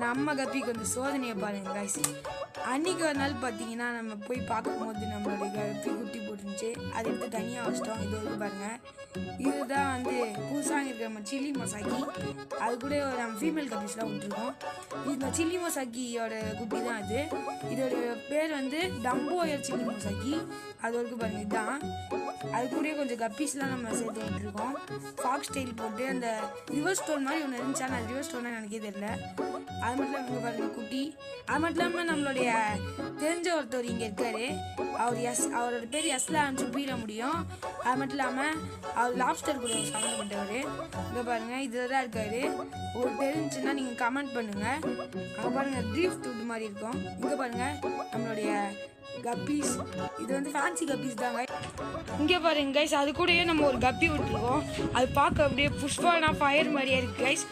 நம்ம கப்பிக்கு வந்து சோதனையை பாருங்க கைஸ். அன்றைக்கி ஒரு நாள் பார்த்தீங்கன்னா நம்ம போய் பார்க்கும்போது நம்மளுடைய கப்பி குட்டி போட்டுருந்துச்சு. அதை எடுத்து தனியாக வச்சிட்டோம். இது வந்து பாருங்கள், இதுதான் வந்து புதுசாக இருக்கிற நம்ம சில்லி மொசாக்கி. அது கூட நம்ம ஃபீமேல் கப்பீஸ்லாம் விட்டுருக்கோம். இந்த சில்லி மொசாக்கியோட குட்டி தான் அது. இதோட பேர் வந்து டம்போயர் சில்லி மொசாக்கி. அது வரைக்கும் பாருங்கள், இதுதான். அது கூட கொஞ்சம் கப்பீஸ்லாம் நம்ம சேர்த்து விட்டுருக்கோம். ஃபாக்ஸ் ஸ்டைல் போட்டு அந்த ரிவர்ஸ் ஸ்டோன் மாதிரி ஒன்று இருந்துச்சு. ஆனால் அது ரிவர்ஸ் ஸ்டோனாக எனக்கே தெரியல. அது மட்டும் இல்லாமல் இங்கே பாருங்கள் குட்டி. அது மட்டும் இல்லாமல் நம்மளுடைய தெரிஞ்ச ஒருத்தர் இங்கே இருக்கார். அவரோட பேர் எஸ்ல ஆரம்பிச்சு பீட முடியும். அது மட்டும் இல்லாமல் அவர் லாப்ஸ்டர் கூட சம்மந்தப்பட்டவர். இங்கே பாருங்கள், இதில் தான் இருக்கார். ஒரு தெரிஞ்சுன்னா நீங்கள் கமெண்ட் பண்ணுங்கள். அங்கே பாருங்கள், ட்ரீஃப் துட் மாதிரி இருக்கும். இங்கே பாருங்கள் நம்மளுடைய கப்பீஸ். இது வந்து ஃபேன்சி கப்பீஸ் தாங்க. இங்கே பாருங்க கைஸ், அது கூடயே நம்ம ஒரு கப்பி விட்டுருக்கோம். அது பார்க்க அப்படியே புஷ்பானா ஃபயர் மாதிரியே இருக்கு கைஸ்.